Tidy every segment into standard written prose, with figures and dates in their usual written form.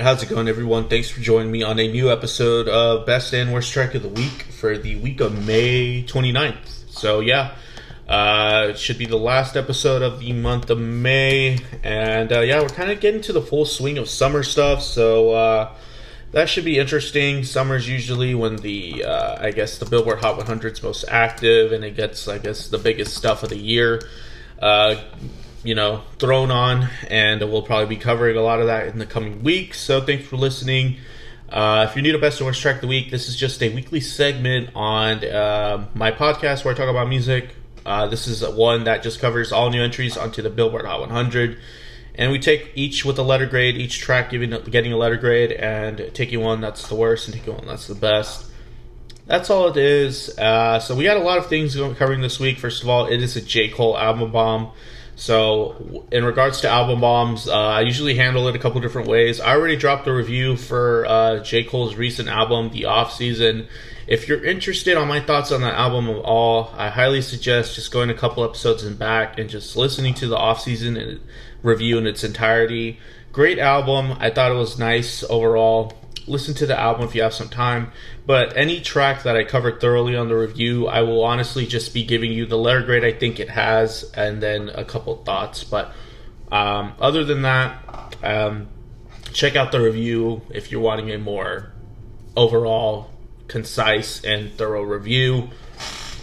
Alright, how's it going, everyone? Thanks for joining me on a new episode of Best and Worst Track of the Week for the week of May 29th. So yeah, it should be the last episode of the month of May, and yeah, we're kind of getting to the full swing of summer stuff, so that should be interesting. Summer's usually when the, I guess, the Billboard Hot 100 is most active, and it gets, I guess, the biggest stuff of the year, thrown on, and we'll probably be covering a lot of that in the coming weeks. So thanks for listening. If you're new to Best and Worst Track of the Week, this is just a weekly segment on my podcast where I talk about music. This is one that just covers all new entries onto the Billboard Hot 100. And we take each with a letter grade, each track getting a letter grade, and taking one that's the worst and taking one that's the best. That's all it is. So we got a lot of things covering this week. First of all, it is a J. Cole album bomb. So in regards to album bombs, I usually handle it a couple different ways. I already dropped a review for J. Cole's recent album, The Off Season. If you're interested on my thoughts on that album at all, I highly suggest just going a couple episodes and back and just listening to the Off Season review in its entirety. Great album. I thought it was nice overall. Listen to the album if you have some time. But any track that I covered thoroughly on the review, I will honestly just be giving you the letter grade I think it has, and then a couple thoughts. But other than that, check out the review if you're wanting a more overall concise and thorough review.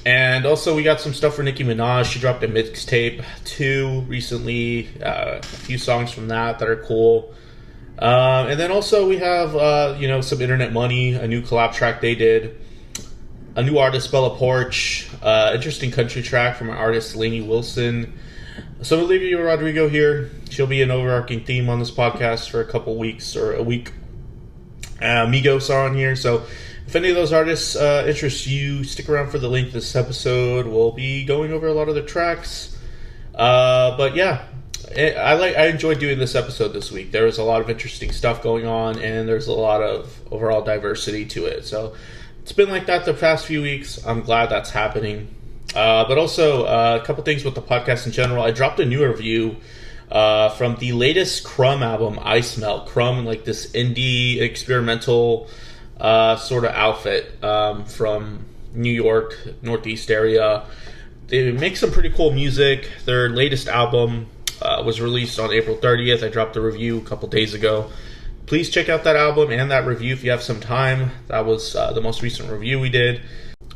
And also, we got some stuff for Nicki Minaj. She dropped a mixtape too recently. A few songs from that are cool. And then also we have, some Internet Money, a new collab track they did. A new artist, Poarch. Interesting country track from an artist, Lainey Wilson. Some Olivia Rodrigo here. She'll be an overarching theme on this podcast for a couple weeks or a week. Migos are on here, so if any of those artists interest you, stick around for the length of this episode. We'll be going over a lot of the tracks. But yeah, I enjoyed doing this episode this week. There was a lot of interesting stuff going on, and there's a lot of overall diversity to it. So it's been like that the past few weeks. I'm glad that's happening. But also, a couple things with the podcast in general. I dropped a new review from the latest Crumb album, I Smell. Crumb, like this indie experimental sort of outfit from New York, Northeast area. They make some pretty cool music. Their latest album was released on April 30th. I dropped a review a couple days ago. Please check out that album and that review if you have some time. That was the most recent review we did.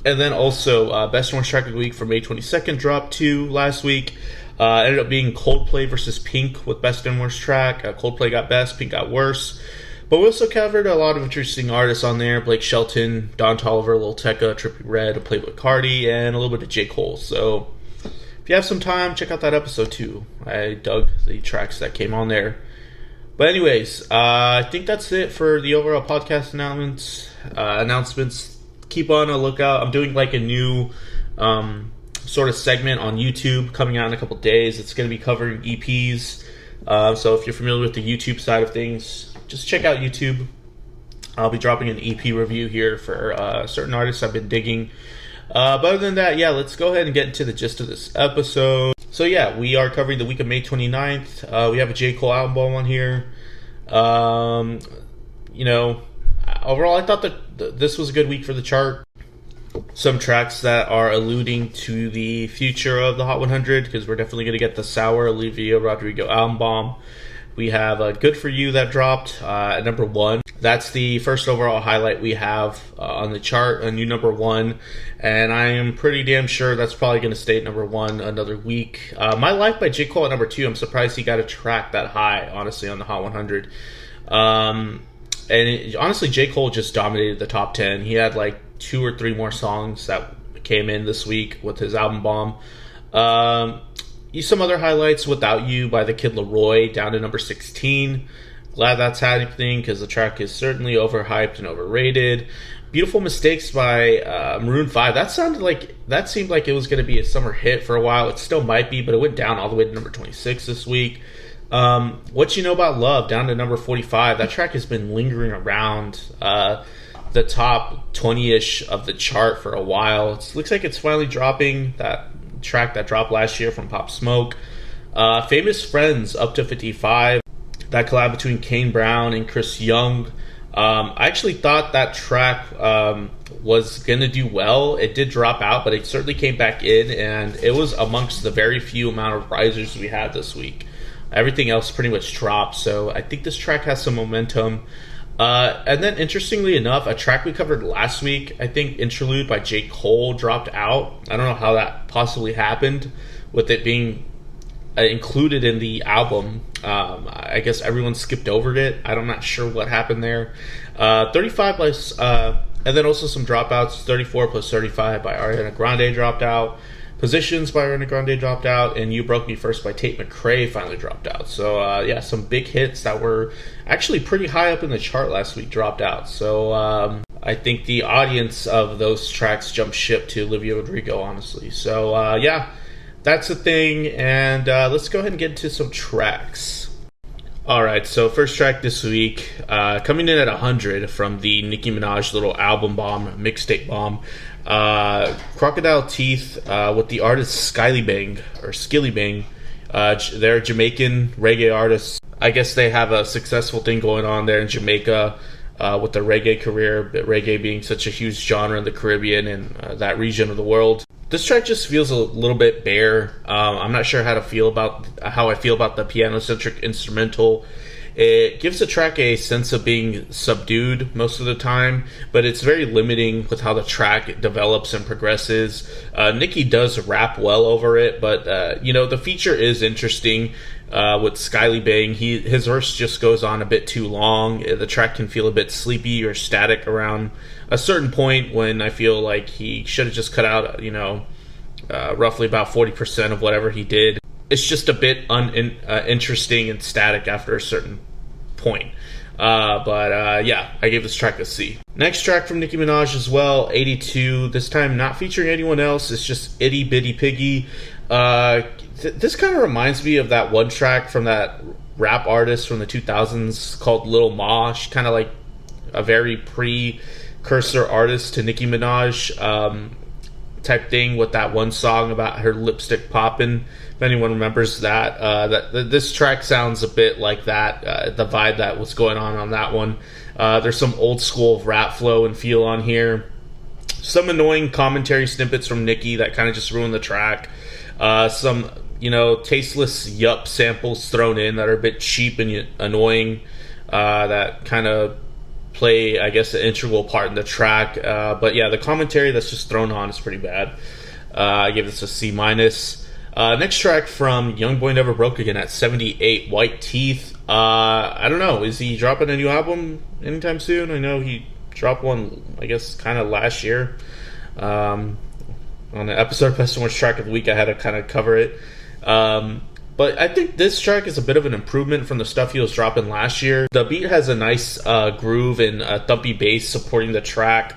And then also, Best and Worst Track of the Week for May 22nd dropped too last week. Ended up being Coldplay versus Pink with Best and Worst Track. Coldplay got Best, Pink got Worst. But we also covered a lot of interesting artists on there. Blake Shelton, Don Toliver, Lil Tecca, Trippie Redd, Playboy Cardi, and a little bit of J. Cole. So if you have some time, check out that episode too. I dug the tracks that came on there. But anyways, I think that's it for the overall podcast announcements. Keep on a lookout. I'm doing like a new sort of segment on YouTube coming out in a couple days. It's going to be covering EPs. So if you're familiar with the YouTube side of things, just check out YouTube. I'll be dropping an EP review here for certain artists I've been digging. But other than that, yeah, let's go ahead and get into the gist of this episode. So yeah, we are covering the week of May 29th. We have a J. Cole album on here. Overall, I thought that this was a good week for the chart. Some tracks that are alluding to the future of the Hot 100, because we're definitely going to get the Sour Olivia Rodrigo album bomb. We have Good For You that dropped at number 1. That's the first overall highlight we have on the chart, a new number 1. And I am pretty damn sure that's probably going to stay at number 1 another week. My Life by J. Cole at number 2. I'm surprised he got a track that high, honestly, on the Hot 100. Honestly, J. Cole just dominated the top 10. He had like 2 or 3 more songs that came in this week with his album bomb. Some other highlights, Without You by the Kid Laroi, down to number 16. Glad that's happening because the track is certainly overhyped and overrated. Beautiful Mistakes by Maroon 5. That seemed like it was going to be a summer hit for a while. It still might be, but it went down all the way to number 26 this week. What You Know About Love, down to number 45. That track has been lingering around the top 20-ish of the chart for a while. It looks like it's finally dropping. That track that dropped last year from Pop Smoke. Famous Friends, up to 55. that collab between Kane Brown and Chris Young. I actually thought that track was going to do well. It did drop out, but it certainly came back in, and it was amongst the very few amount of risers we had this week. Everything else pretty much dropped, so I think this track has some momentum. And then, interestingly enough, a track we covered last week, I think Interlude by J. Cole, dropped out. I don't know how that possibly happened with it being included in the album. I guess everyone skipped over it. I'm not sure what happened there. 35 plus, and then also some dropouts. 34 plus 35 by Ariana Grande dropped out. Positions by Ariana Grande dropped out, and You Broke Me First by Tate McRae finally dropped out. So yeah, some big hits that were actually pretty high up in the chart last week dropped out. So I think the audience of those tracks jumped ship to Olivia Rodrigo, honestly. So yeah, that's the thing, and let's go ahead and get into some tracks. Alright, so first track this week, coming in at 100 from the Nicki Minaj little album bomb, mixtape bomb, Crocodile Teeth with the artist Skillibeng, or Skillibeng. They're Jamaican reggae artists. I guess they have a successful thing going on there in Jamaica with their reggae career, reggae being such a huge genre in the Caribbean and that region of the world. This track just feels a little bit bare. I'm not sure how I feel about the piano-centric instrumental. It gives the track a sense of being subdued most of the time, but it's very limiting with how the track develops and progresses. Nicki does rap well over it, but the feature is interesting. With Skillibeng, his verse just goes on a bit too long. The track can feel a bit sleepy or static around a certain point when I feel like he should have just cut out, roughly about 40% of whatever he did. It's just a bit interesting and static after a certain point. But yeah, I gave this track a C. Next track from Nicki Minaj as well, 82. This time not featuring anyone else. It's just Itty Bitty Piggy. This kind of reminds me of that one track from that rap artist from the 2000s called Lil Ma. She's kind of like a very precursor artist to Nicki Minaj type thing with that one song about her lipstick popping. If anyone remembers that, this track sounds a bit like that, the vibe that was going on that one. There's some old school rap flow and feel on here. Some annoying commentary snippets from Nicki that kind of just ruin the track. Some tasteless yup samples thrown in that are a bit cheap and annoying, that kind of play, I guess, an integral part in the track. But yeah, the commentary that's just thrown on is pretty bad. I give this a C-. Next track from YoungBoy Never Broke Again at 78, White Teeth. I don't know, is he dropping a new album anytime soon? I know he dropped one, I guess, kind of last year. On the episode Best and Worst Track of the Week, I had to kind of cover it. But I think this track is a bit of an improvement from the stuff he was dropping last year. The beat has a nice groove and a thumpy bass supporting the track.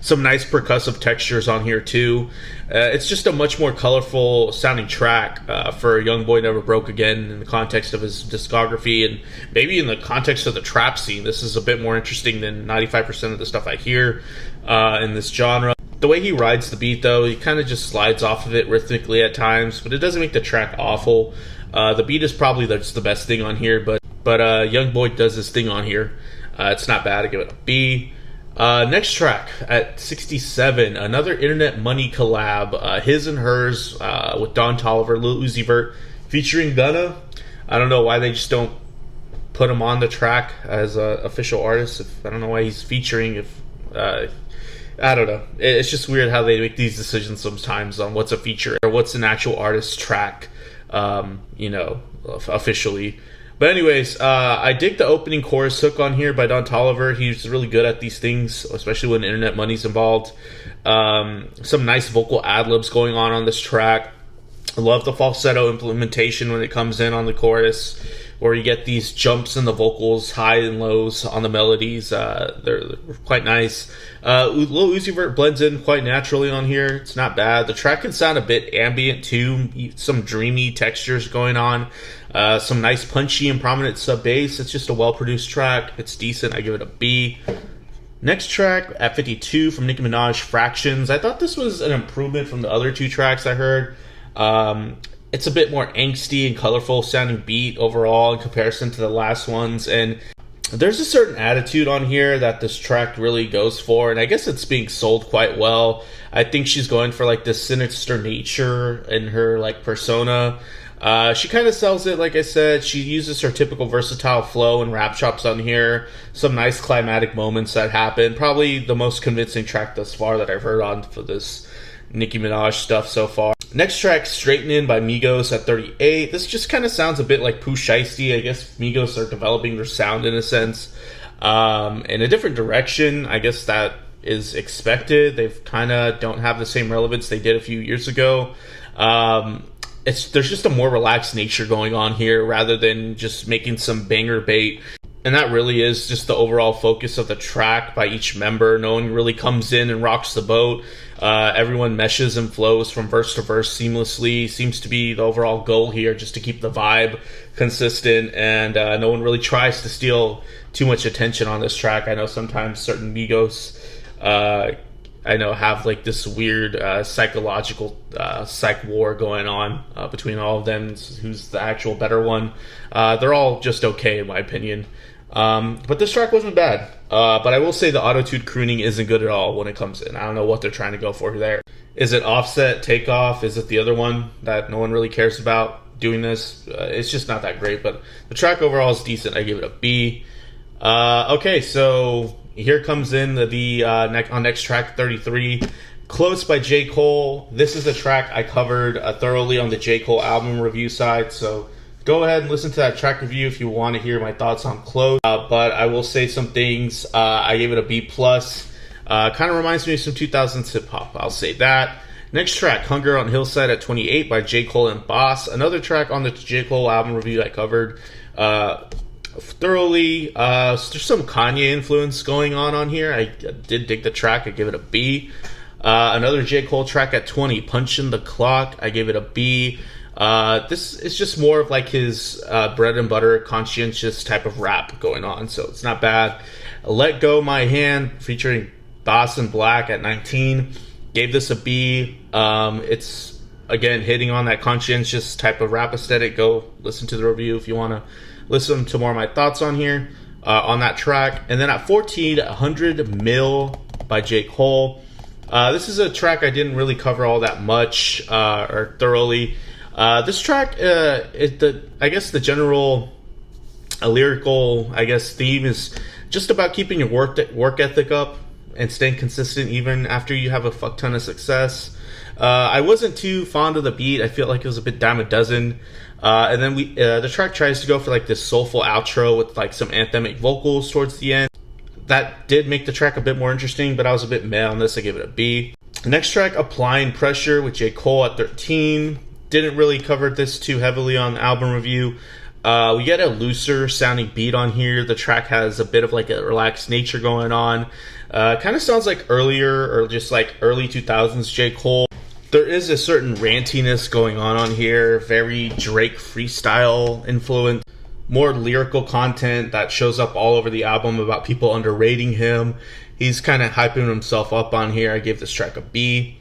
Some nice percussive textures on here too. It's just a much more colorful sounding track for YoungBoy Never Broke Again in the context of his discography, and maybe in the context of the trap scene. This is a bit more interesting than 95% of the stuff I hear in this genre. The way he rides the beat, though, he kind of just slides off of it rhythmically at times, but it doesn't make the track awful. The beat is probably just the best thing on here, but YoungBoy does his thing on here. It's not bad. I give it a B. Next track at 67, another Internet Money collab, his and hers, with Don Toliver, Lil Uzi Vert, featuring Gunna. I don't know why they just don't put him on the track as an official artist. I don't know why he's featuring. I don't know. It's just weird how they make these decisions sometimes on what's a feature or what's an actual artist's track, officially. But anyways, I dig the opening chorus hook on here by Don Toliver. He's really good at these things, especially when Internet Money's involved. Some nice vocal ad-libs going on this track. I love the falsetto implementation when it comes in on the chorus, where you get these jumps in the vocals, high and lows on the melodies. They're quite nice. Lil Uzi Vert blends in quite naturally on here. It's not bad. The track can sound a bit ambient too. Some dreamy textures going on. Some nice punchy and prominent sub bass. It's just a well-produced track. It's decent. I give it a B. Next track at 52 from Nicki Minaj, Fractions. I thought this was an improvement from the other two tracks I heard. it's a bit more angsty and colorful sounding beat overall in comparison to the last ones. And there's a certain attitude on here that this track really goes for, and I guess it's being sold quite well. I think she's going for like this sinister nature in her like persona. She kind of sells it, like I said. She uses her typical versatile flow and rap chops on here. Some nice climatic moments that happen. Probably the most convincing track thus far that I've heard on for this Nicki Minaj stuff so far. Next track, Straightening by Migos at 38. This just kind of sounds a bit like Pooh Shiesty. I guess Migos are developing their sound in a sense. In a different direction. I guess that is expected. They've kind of don't have the same relevance they did a few years ago. There's just a more relaxed nature going on here rather than just making some banger bait. And that really is just the overall focus of the track by each member. No one really comes in and rocks the boat. Everyone meshes and flows from verse to verse seamlessly. Seems to be the overall goal here, just to keep the vibe consistent. And no one really tries to steal too much attention on this track. I know sometimes certain Migos have like this weird psychological psych war going on between all of them. Who's the actual better one? They're all just okay in my opinion. But this track wasn't bad. But I will say the auto-tune crooning isn't good at all when it comes in. I don't know what they're trying to go for there. Is it Offset, Takeoff? Is it the other one that no one really cares about doing this? It's just not that great. But the track overall is decent. I give it a B. Okay, so here comes in on next track 33, Close by J. Cole. This is a track I covered thoroughly on the J. Cole album review side, so go ahead and listen to that track review if you want to hear my thoughts on Close. But I will say some things. I gave it a B+. Kind of reminds me of some 2000s hip-hop, I'll say that. Next track, Hunger on Hillside at 28 by J. Cole and Boss. Another track on the J. Cole album review I covered thoroughly. There's some Kanye influence going on here. I did dig the track. I give it a B. Another J. Cole track at 20, Punchin' the Clock. I gave it a B. This is just more of like his bread and butter, conscientious type of rap going on, so it's not bad. Let Go My Hand featuring Boss and Black at 19. Gave this a B. It's, again, hitting on that conscientious type of rap aesthetic. Go listen to the review if you want to listen to more of my thoughts on here, on that track. And then at 14, 100 Mil by J. Cole. This is a track I didn't really cover all that much or thoroughly. This track, I guess the general lyrical, theme is just about keeping your work ethic up and staying consistent even after you have a fuck ton of success. I wasn't too fond of the beat. I feel like it was a bit dime a dozen. And then the track tries to go for like this soulful outro with like some anthemic vocals towards the end. That did make the track a bit more interesting, but I was a bit meh on this. I gave it a B. The next track, Applying Pressure with J. Cole at 13. Didn't really cover this too heavily on the album review. We get a looser sounding beat on here. The track has a bit of like a relaxed nature going on. Kind of sounds like earlier or just like early 2000s J. Cole. There is a certain rantiness going on here. Very Drake freestyle influence. More lyrical content that shows up all over the album about people underrating him. He's kind of hyping himself up on here. I gave this track a B.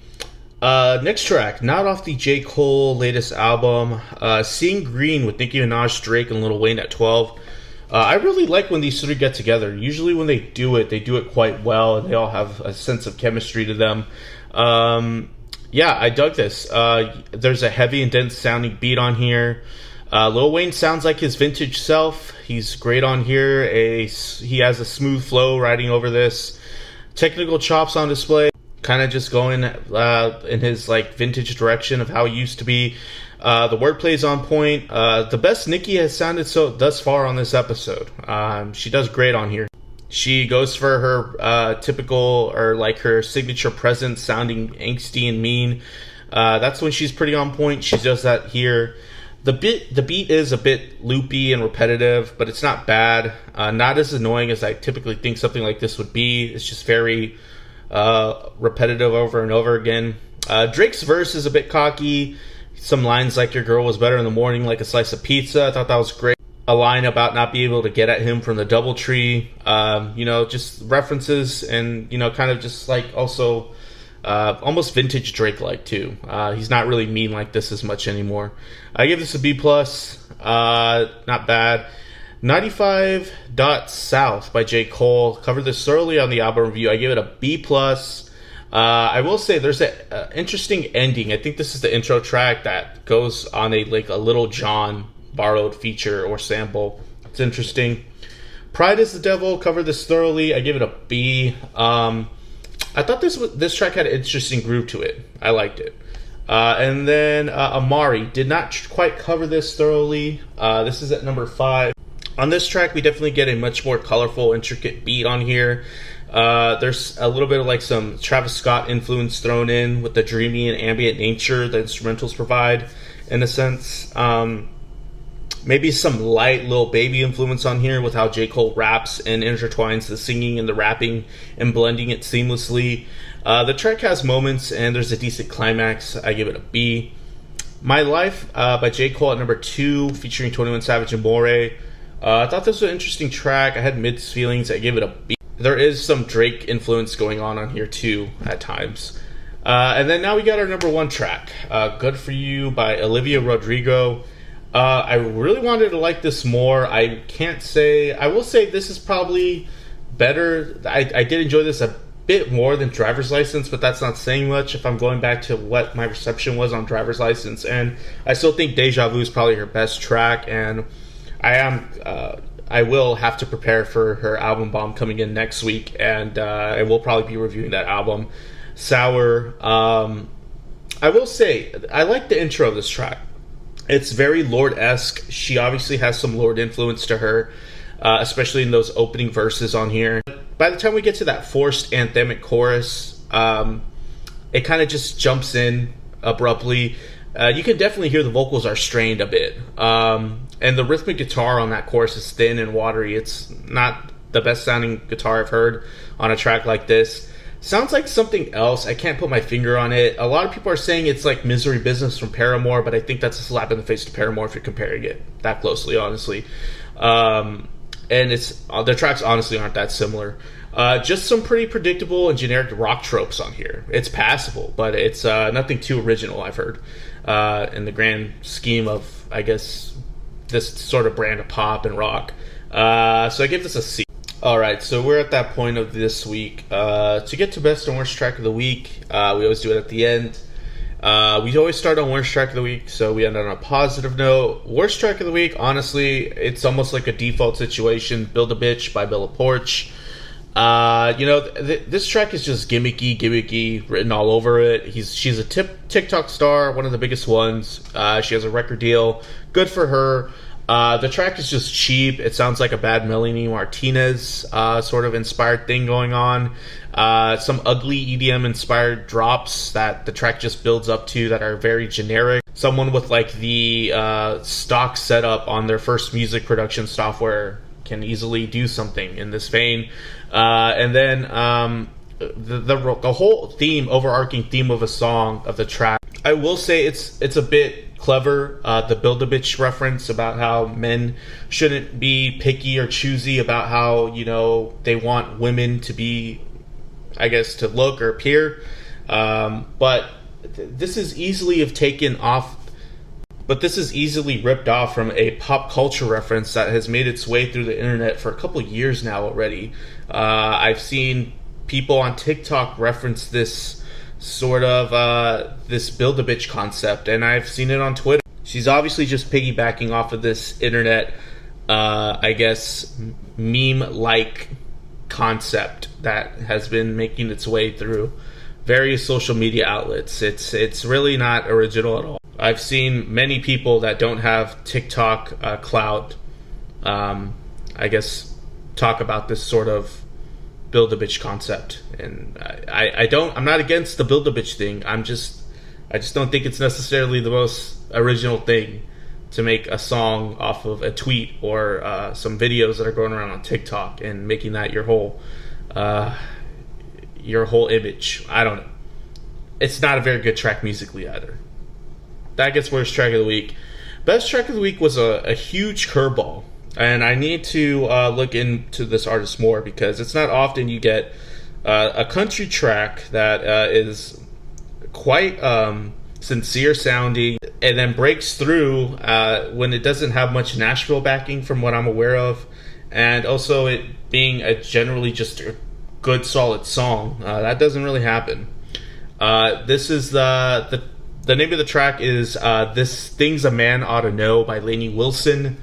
Next track, not off the J. Cole latest album, Seeing Green with Nicki Minaj, Drake, and Lil Wayne at 12. I really like when these three get together. Usually when they do it quite well, and they all have a sense of chemistry to them. Yeah, I dug this. There's a heavy and dense sounding beat on here. Lil Wayne sounds like his vintage self. He's great on here. He has a smooth flow riding over this. Technical chops on display. Kind of just going in his like vintage direction of how he used to be. The wordplay's on point. The best Nicki has sounded thus far on this episode. She does great on here. She goes for her typical or like her signature presence, sounding angsty and mean. That's when she's pretty on point. She does that here. The beat is a bit loopy and repetitive, but it's not bad. Not as annoying as I typically think something like this would be. It's just very repetitive over and over again. Drake's verse is a bit cocky. Some lines like "Your girl was better in the morning like a slice of pizza." I thought that was great. A line about not being able to get at him from the DoubleTree. Just references and kind of just like also almost vintage Drake like too. He's not really mean like this as much anymore. I give this a B plus. Not bad. 95 South by J. Cole. Covered this thoroughly on the album review. I give it a B plus. I will say there's an interesting ending. I think this is the intro track that goes on a Little John borrowed feature or sample. It's interesting. Pride is the Devil. Covered this thoroughly. I give it a B. I thought this track had an interesting groove to it. I liked it. And then Amari did not quite cover this thoroughly. This is at number 5. On this track, we definitely get a much more colorful, intricate beat on here. There's a little bit of some Travis Scott influence thrown in with the dreamy and ambient nature the instrumentals provide, in a sense. Maybe some light Lil Baby influence on here with how J. Cole raps and intertwines the singing and the rapping and blending it seamlessly. The track has moments and there's a decent climax. I give it a B. My Life by J. Cole at number 2, featuring 21 Savage and More. I thought this was an interesting track. I had mixed feelings. I give it a B. There is some Drake influence going on here too at times. And then now we got our number 1 track, Good For You by Olivia Rodrigo. I really wanted to like this more. I will say this is probably better. I did enjoy this a bit more than Driver's License, but that's not saying much if I'm going back to what my reception was on Driver's License. And I still think Deja Vu is probably her best track, and I will have to prepare for her album bomb coming in next week, and I will probably be reviewing that album. Sour. I will say I like the intro of this track. It's very Lorde-esque. She obviously has some Lorde influence to her, especially in those opening verses on here. By the time we get to that forced anthemic chorus, it kind of just jumps in abruptly. You can definitely hear the vocals are strained a bit. And the rhythmic guitar on that chorus is thin and watery. It's not the best sounding guitar I've heard on a track like this. Sounds like something else. I can't put my finger on it. A lot of people are saying it's like Misery Business from Paramore, but I think that's a slap in the face to Paramore if you're comparing it that closely, honestly. And their tracks honestly aren't that similar. Just some pretty predictable and generic rock tropes on here. It's passable, but it's nothing too original, I've heard, in the grand scheme of, I guess, this sort of brand of pop and rock. So I give this a C. Alright, so we're at that point of this week. To get to best and worst track of the week, we always do it at the end. We always start on worst track of the week, so we end on a positive note. Worst track of the week, honestly, it's almost like a default situation. Build a Bitch by Poarch. This track is just gimmicky, written all over it. She's a TikTok star, one of the biggest ones. She has a record deal. Good for her. The track is just cheap. It sounds like a bad Melanie Martinez sort of inspired thing going on. Some ugly EDM inspired drops that the track just builds up to that are very generic. Someone with the stock setup on their first music production software can easily do something in this vein. And then the whole overarching theme of the track, I will say it's a bit clever. The Build a Bitch reference about how men shouldn't be picky or choosy about how, they want women to be, I guess, to look or appear. But this is easily ripped off from a pop culture reference that has made its way through the internet for a couple years now already. I've seen people on TikTok reference this sort of this Build a Bitch concept, and I've seen it on Twitter. She's obviously just piggybacking off of this internet, I guess, meme-like concept that has been making its way through various social media outlets. It's really not original at all. I've seen many people that don't have TikTok clout, I guess, talk about this sort of Build a Bitch concept, and I'm not against the Build a Bitch thing. I just don't think it's necessarily the most original thing to make a song off of a tweet or some videos that are going around on TikTok and making that your whole image. I don't know. It's not a very good track musically either. That gets worst track of the week. Best track of the week was a huge curveball. And I need to look into this artist more, because it's not often you get a country track that is quite sincere sounding, and then breaks through when it doesn't have much Nashville backing from what I'm aware of, and also it being a generally just a good solid song. That doesn't really happen. This is the name of the track is This Things a Man Ought to Know by Lainey Wilson.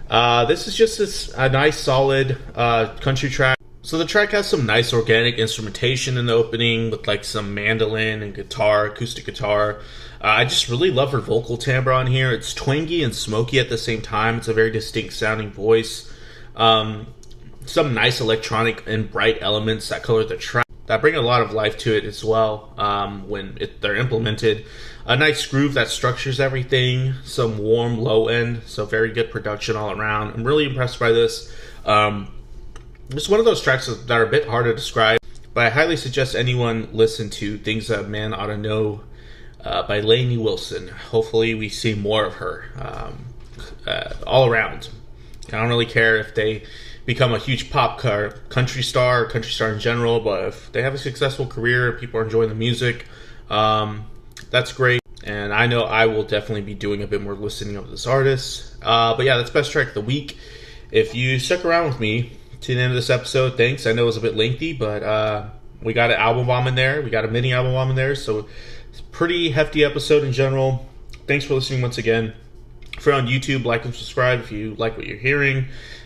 This is just a nice solid country track. So the track has some nice organic instrumentation in the opening with like some mandolin and guitar, acoustic guitar. I just really love her vocal timbre on here. It's twangy and smoky at the same time. It's a very distinct sounding voice. Some nice electronic and bright elements that color the track that bring a lot of life to it as well when they're implemented. A nice groove that structures everything. Some warm low end. So very good production all around. I'm really impressed by this. It's one of those tracks that are a bit hard to describe, but I highly suggest anyone listen to Things That Man Ought to Know by Lainey Wilson. Hopefully we see more of her all around. I don't really care if they become a huge country star or country star in general, but if they have a successful career, people are enjoying the music, that's great. And I know I will definitely be doing a bit more listening of this artist. But yeah, that's best track of the week. If you stuck around with me to the end of this episode, thanks. I know it was a bit lengthy, but we got an album bomb in there. We got a mini album bomb in there, so it's a pretty hefty episode in general. Thanks for listening once again. If you're on YouTube, like and subscribe if you like what you're hearing.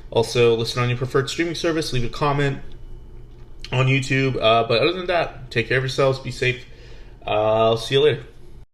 Also, listen on your preferred streaming service. Leave a comment on YouTube. But other than that, take care of yourselves. Be safe. I'll see you later.